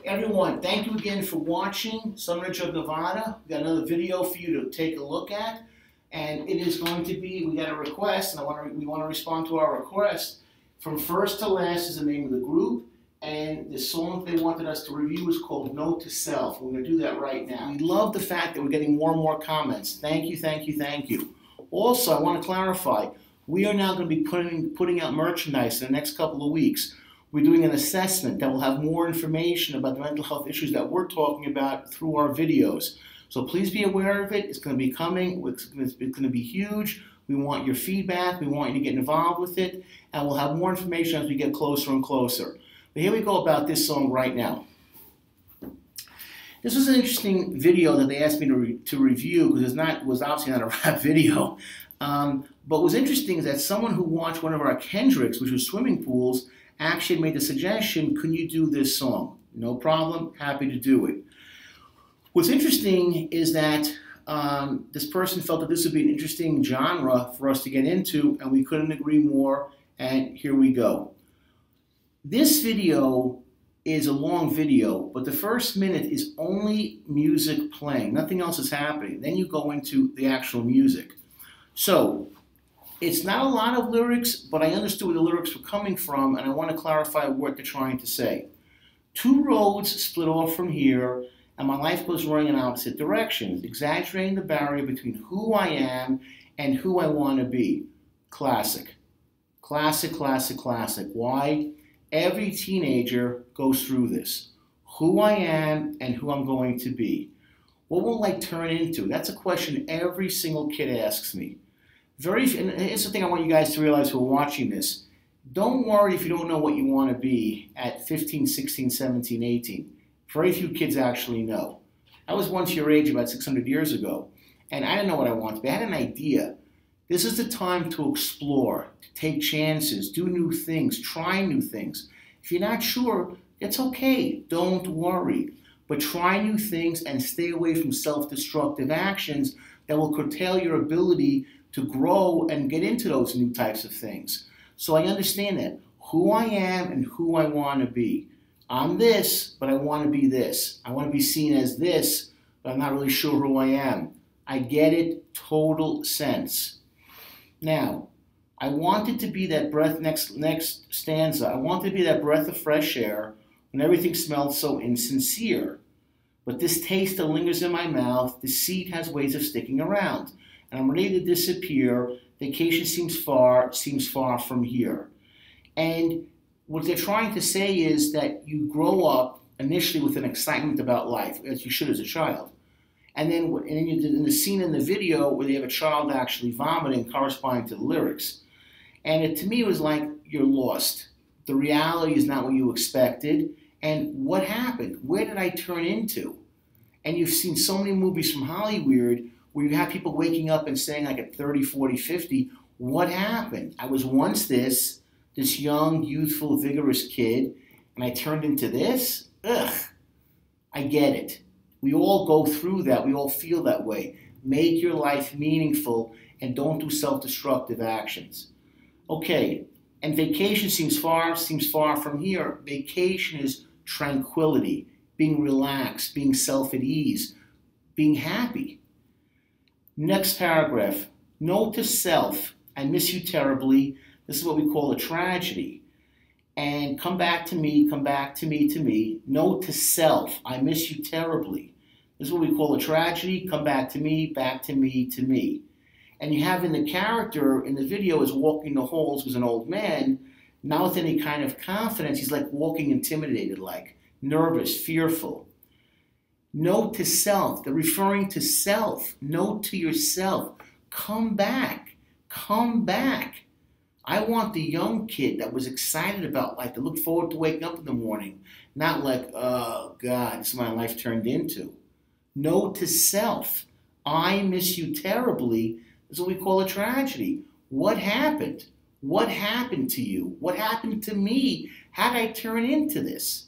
Everyone, thank you again for watching Sunridge of Nevada. We got another video for you to take a look at, and it is going to be, we got a request, and we want to respond to our request. From first to last is the name of the group, and the song they wanted us to review is called Note to Self. We're going to do that right now. We love the fact that we're getting more and more comments. Thank you, thank you, thank you. Also, I want to clarify, we are now going to be putting out merchandise in the next couple of weeks. We're doing an assessment that will have more information about the mental health issues that we're talking about through our videos. So please be aware of it. It's going to be coming. It's going to be huge. We want your feedback. We want you to get involved with it. And we'll have more information as we get closer and closer. But here we go about this song right now. This was an interesting video that they asked me to review because it was obviously not a rap video. But what was interesting is that someone who watched one of our Kendricks, which was swimming pools, actually made the suggestion, can you do this song? No problem, happy to do it. What's interesting is that this person felt that this would be an interesting genre for us to get into, and we couldn't agree more, and here we go. This video is a long video, but the first minute is only music playing. Nothing else is happening. Then you go into the actual music. So, it's not a lot of lyrics, but I understood where the lyrics were coming from, and I want to clarify what they're trying to say. Two roads split off from here, and my life goes running in opposite directions, exaggerating the barrier between who I am and who I want to be. Classic. Classic, classic, classic. Why? Every teenager goes through this. Who I am and who I'm going to be. What will I turn into? That's a question every single kid asks me. And here's the thing I want you guys to realize who are watching this. Don't worry if you don't know what you want to be at 15, 16, 17, 18. Very few kids actually know. I was once your age about 600 years ago, and I didn't know what I wanted to be. I had an idea. This is the time to explore, to take chances, do new things, try new things. If you're not sure, it's okay. Don't worry. But try new things and stay away from self-destructive actions that will curtail your ability to grow and get into those new types of things. So I understand that. Who I am and who I want to be. I'm this, but I want to be this. I want to be seen as this, but I'm not really sure who I am. I get it, total sense. Now, I wanted to be that breath, next stanza, I wanted to be that breath of fresh air when everything smelled so insincere. But this taste that lingers in my mouth, deceit has ways of sticking around. And I'm ready to disappear. Vacation seems far from here. And what they're trying to say is that you grow up initially with an excitement about life, as you should as a child. And then in the scene in the video where they have a child actually vomiting corresponding to the lyrics. And to me, it was like, you're lost. The reality is not what you expected. And what happened? Where did I turn into? And you've seen so many movies from Hollywood where you have people waking up and saying, like at 30, 40, 50, what happened? I was once this young, youthful, vigorous kid, and I turned into this? Ugh. I get it. We all go through that. We all feel that way. Make your life meaningful and don't do self-destructive actions. Okay, and vacation seems far from here. Vacation is tranquility, being relaxed, being self at ease, being happy. Next paragraph, note to self, I miss you terribly. This is what we call a tragedy. And come back to me, to me. Note to self, I miss you terribly. This is what we call a tragedy. Come back to me, to me. And you have in the character in the video is walking the halls, was an old man, not with any kind of confidence. He's like walking intimidated, like nervous, fearful. Note to self. They're referring to self. Note to yourself. Come back. Come back. I want the young kid that was excited about life, that looked forward to waking up in the morning, not like, oh, God, this is what my life turned into. Note to self. I miss you terribly. This is what we call a tragedy. What happened? What happened to you? What happened to me? How did I turn into this?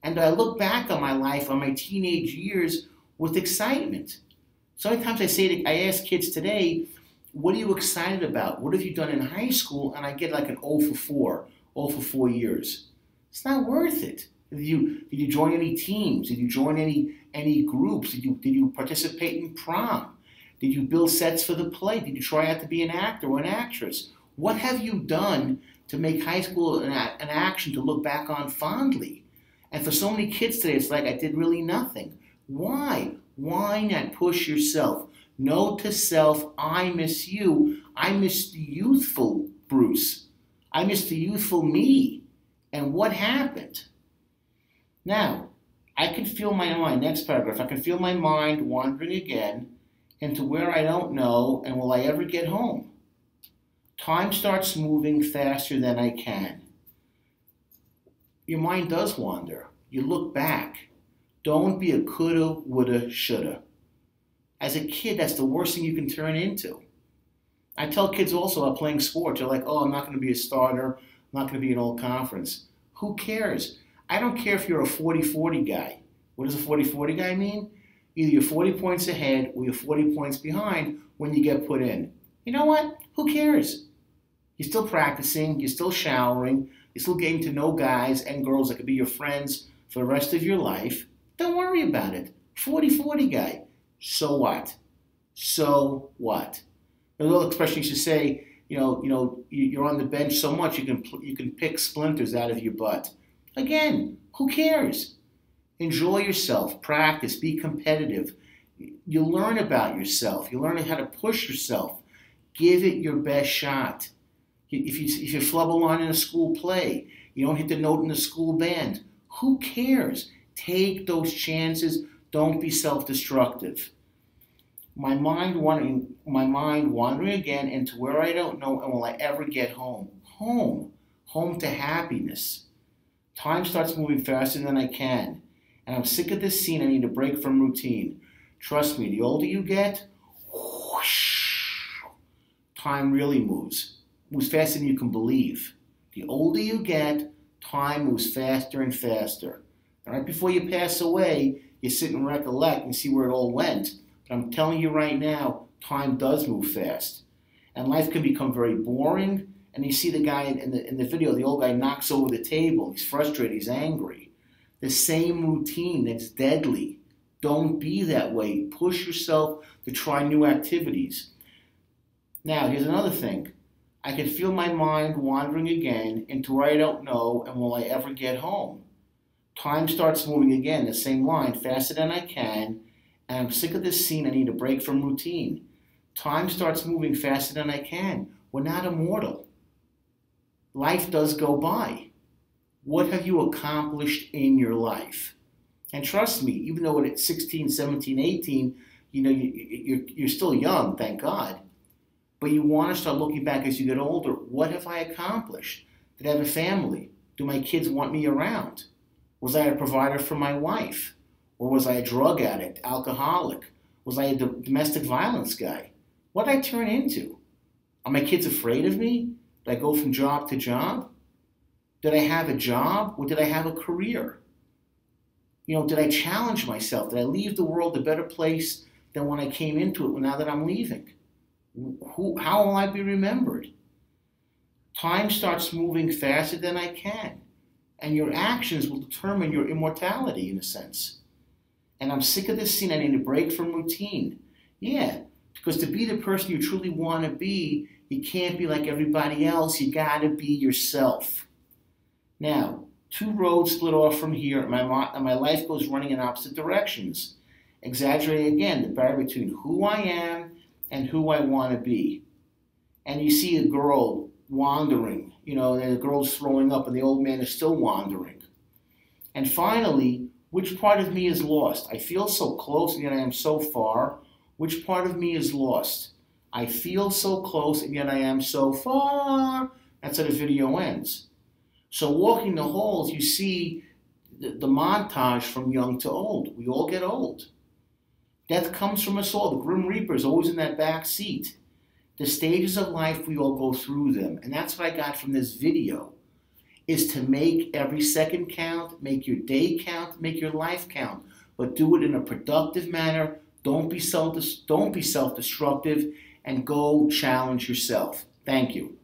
And I look back on my life, on my teenage years, with excitement. Sometimes I ask kids today, what are you excited about? What have you done in high school? And I get like an 0 for 4 years. It's not worth it. Did you join any teams? Did you join any groups? Did you participate in prom? Did you build sets for the play? Did you try out to be an actor or an actress? What have you done to make high school an action to look back on fondly? And for so many kids today, it's like, I did really nothing. Why? Why not push yourself? Note to self, I miss you. I miss the youthful Bruce. I miss the youthful me. And what happened? Now, I can feel my mind, next paragraph, I can feel my mind wandering again into where I don't know, and will I ever get home? Time starts moving faster than I can. Your mind does wander. You look back. Don't be a coulda, woulda, shoulda. As a kid, that's the worst thing you can turn into. I tell kids also about playing sports. They're like, oh, I'm not going to be a starter. I'm not going to be an all-conference. Who cares? I don't care if you're a 40-40 guy. What does a 40-40 guy mean? Either you're 40 points ahead or you're 40 points behind when you get put in. You know what? Who cares? You're still practicing. You're still showering. You're still getting to know guys and girls that could be your friends for the rest of your life. Don't worry about it. 40-40 guy. So what? So what? There's a little expression you should say, you're on the bench so much you can pick splinters out of your butt. Again, who cares? Enjoy yourself, practice, be competitive. You learn about yourself. You learn how to push yourself. Give it your best shot. If you flub a line in a school play, you don't hit the note in the school band, who cares? Take those chances. Don't be self-destructive. My mind wandering again into where I don't know, and will I ever get home? Home to happiness. Time starts moving faster than I can, and I'm sick of this scene. I need a break from routine. Trust me, the older you get, whoosh, time really moves faster than you can believe. The older you get, time moves faster and faster. And right before you pass away, you sit and recollect and see where it all went. But I'm telling you right now, time does move fast. And life can become very boring. And you see the guy in the video, the old guy knocks over the table. He's frustrated, he's angry. The same routine that's deadly. Don't be that way. Push yourself to try new activities. Now, here's another thing. I can feel my mind wandering again into where I don't know, and will I ever get home? Time starts moving again, the same line, faster than I can, and I'm sick of this scene. I need a break from routine. Time starts moving faster than I can. We're not immortal. Life does go by. What have you accomplished in your life? And trust me, even though at 16, 17, 18, you're still young, thank God. But you want to start looking back as you get older. What have I accomplished? Did I have a family? Do my kids want me around? Was I a provider for my wife? Or was I a drug addict, alcoholic? Was I a domestic violence guy? What did I turn into? Are my kids afraid of me? Did I go from job to job? Did I have a job or did I have a career? Did I challenge myself? Did I leave the world a better place than when I came into it now that I'm leaving? How will I be remembered? Time starts moving faster than I can. And your actions will determine your immortality, in a sense. And I'm sick of this scene. I need a break from routine. Yeah, because to be the person you truly want to be, you can't be like everybody else. You got to be yourself. Now, two roads split off from here, and my life goes running in opposite directions. Exaggerating again, the barrier between who I am and who I want to be. And you see a girl wandering, and the girl's throwing up and the old man is still wandering. And finally, which part of me is lost? I feel so close and yet I am so far. Which part of me is lost? I feel so close and yet I am so far. That's how the video ends. So walking the halls, you see the montage from young to old. We all get old. Death comes from us all. The Grim Reaper is always in that back seat. The stages of life, we all go through them. And that's what I got from this video, is to make every second count, make your day count, make your life count. But do it in a productive manner. Don't be self-destructive, and go challenge yourself. Thank you.